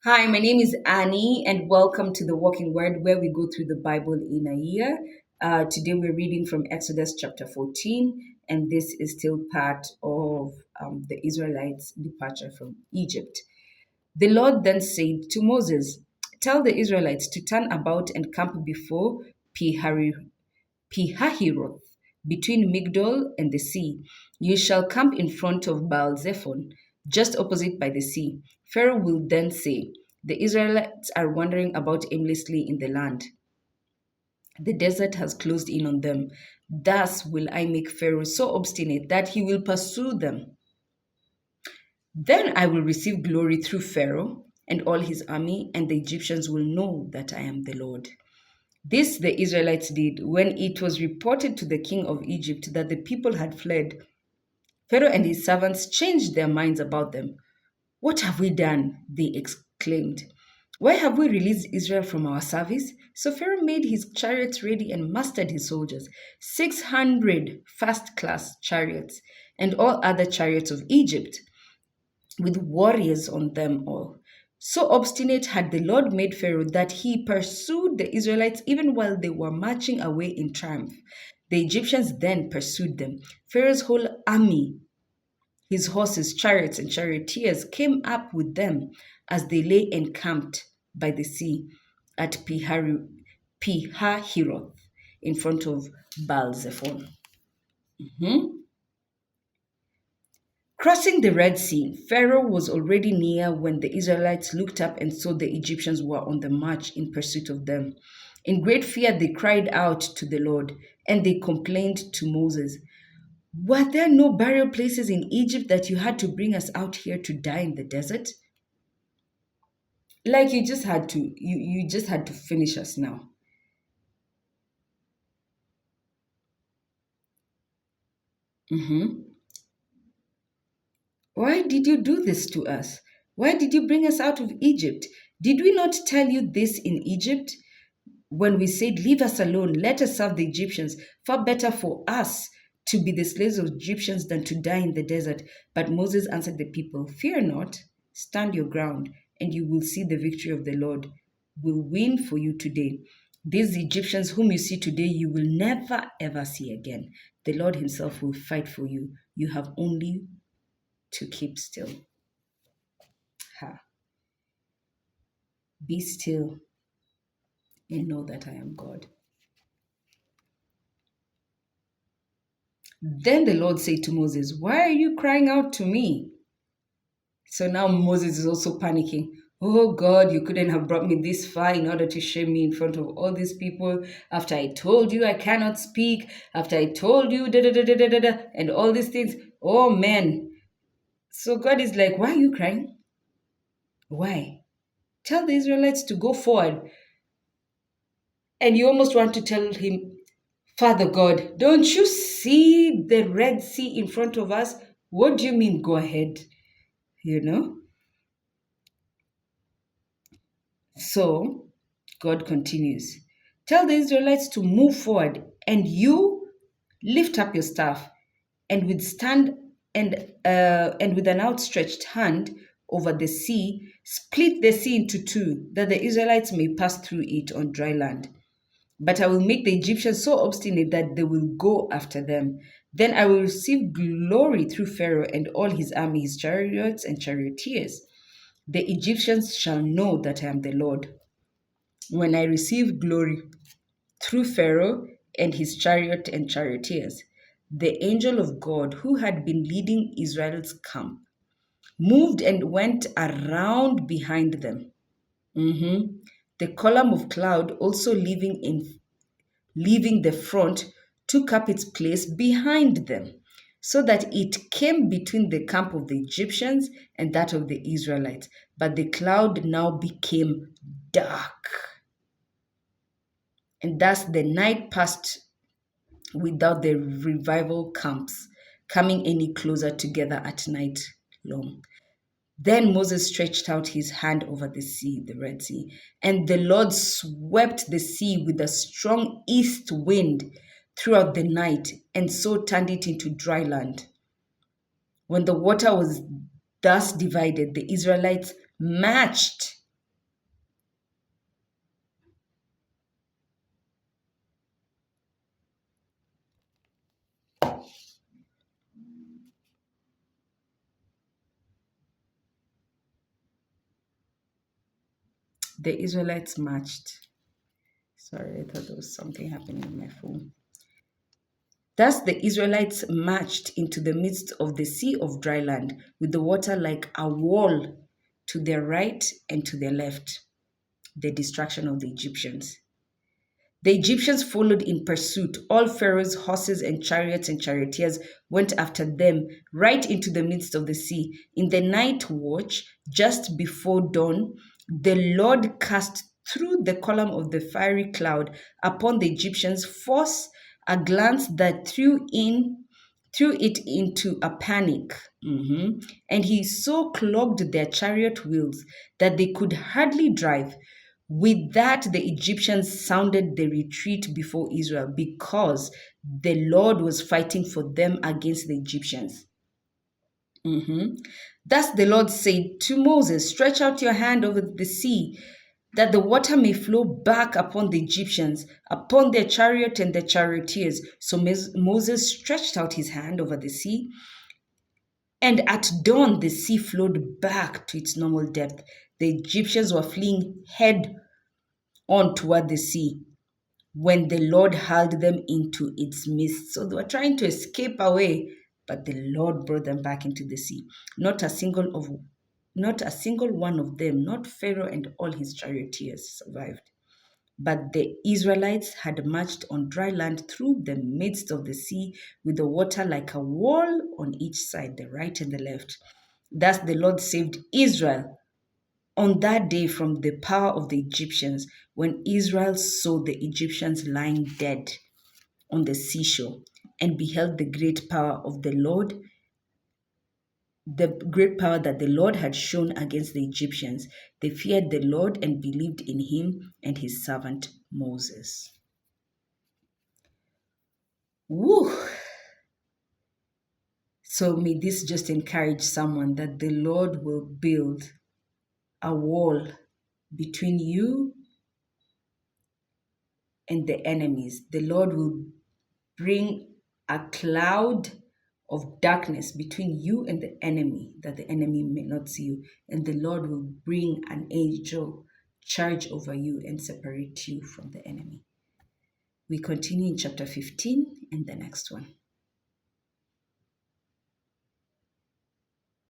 Hi, my name is Annie, and welcome to the Walking Word, where we go through the Bible in a year. Today we're reading from Exodus chapter 14, and this is still part of the Israelites' departure from Egypt. The Lord then said to Moses, "Tell the Israelites to turn about and camp before Pihahiroth, between Migdol and the sea. You shall camp in front of Baal Zephon, just opposite by the sea. Pharaoh will then say, 'The Israelites are wandering about aimlessly in the land. The desert has closed in on them. Thus will I make Pharaoh so obstinate that he will pursue them. Then I will receive glory through Pharaoh and all his army, and the Egyptians will know that I am the Lord.'" This the Israelites did when it was reported to the king of Egypt that the people had fled. Pharaoh and his servants changed their minds about them. "What have we done?" they exclaimed. "Why have we released Israel from our service?" So Pharaoh made his chariots ready and mustered his soldiers, 600 first class chariots, and all other chariots of Egypt, with warriors on them all. So obstinate had the Lord made Pharaoh that he pursued the Israelites even while they were marching away in triumph. The Egyptians then pursued them. Pharaoh's whole army, his horses, chariots, and charioteers, came up with them as they lay encamped by the sea at Pihahiroth in front of Baal Zephon. Crossing the Red Sea, Pharaoh was already near when the Israelites looked up and saw the Egyptians were on the march in pursuit of them. In great fear, they cried out to the Lord, and they complained to Moses. "Were there no burial places in Egypt that you had to bring us out here to die in the desert? Like you just had to finish us now." Mhm. "Why did you do this to us? Why did you bring us out of Egypt? Did we not tell you this in Egypt? When we said, 'Leave us alone, let us serve the Egyptians, far better for us to be the slaves of Egyptians than to die in the desert.' But Moses answered the people, 'Fear not, stand your ground, and you will see the victory of the Lord will win for you today. These Egyptians whom you see today, you will never ever see again. The Lord himself will fight for you. You have only to keep still.'" Ha. Be still and know that I am God. Then the Lord said to Moses, "Why are you crying out to me?" So now Moses is also panicking. "Oh God, you couldn't have brought me this far in order to shame me in front of all these people after I told you I cannot speak, after I told you da da da da da da, da and all these things. Oh man." So God is like, "Why are you crying? Why? Tell the Israelites to go forward." And you almost want to tell him, "Father God, don't you see the Red Sea in front of us? What do you mean, go ahead?" You know? So God continues, "Tell the Israelites to move forward, and you lift up your staff and withstand and with an outstretched hand over the sea, split the sea into two, that the Israelites may pass through it on dry land. But I will make the Egyptians so obstinate that they will go after them. Then I will receive glory through Pharaoh and all his army, his chariots and charioteers. The Egyptians shall know that I am the Lord when I receive glory through Pharaoh and his chariot and charioteers." The angel of God, who had been leading Israel's camp, moved and went around behind them. Mhm. The column of cloud, also leaving the front, took up its place behind them, so that it came between the camp of the Egyptians and that of the Israelites. But the cloud now became dark. And thus the night passed without the revival camps coming any closer together at night long. Then Moses stretched out his hand over the sea, the Red Sea, and the Lord swept the sea with a strong east wind throughout the night, and so turned it into dry land. When the water was thus divided, the Israelites marched The Israelites marched. Sorry, I thought there was something happening with my phone. Thus the Israelites marched into the midst of the sea of dry land, with the water like a wall to their right and to their left. The destruction of the Egyptians. The Egyptians followed in pursuit. All Pharaoh's horses and charioteers went after them right into the midst of the sea. In the night watch, just before dawn, the Lord cast through the column of the fiery cloud upon the Egyptians force a glance that threw it into a panic. And he so clogged their chariot wheels that they could hardly drive. With that, the Egyptians sounded the retreat before Israel because the Lord was fighting for them against the Egyptians. Thus the Lord said to Moses, stretch out your hand over the sea, that the water may flow back upon the Egyptians, upon their chariot and their charioteers. So Moses stretched out his hand over the sea, and at dawn the sea flowed back to its normal depth. The Egyptians were fleeing head on toward the sea when the Lord hurled them into its midst. So they were trying to escape away, but the Lord brought them back into the sea. Not a single one of them, not Pharaoh and all his charioteers, survived. But the Israelites had marched on dry land through the midst of the sea, with the water like a wall on each side, the right and the left. Thus the Lord saved Israel on that day from the power of the Egyptians, when Israel saw the Egyptians lying dead on the seashore and beheld the great power that the Lord had shown against the Egyptians, they feared the Lord and believed in him and his servant Moses. Woo! So may this just encourage someone that the Lord will build a wall between you and the enemies. The Lord will bring a cloud of darkness between you and the enemy, that the enemy may not see you. And the Lord will bring an angel charge over you and separate you from the enemy. We continue in chapter 15 and the next one.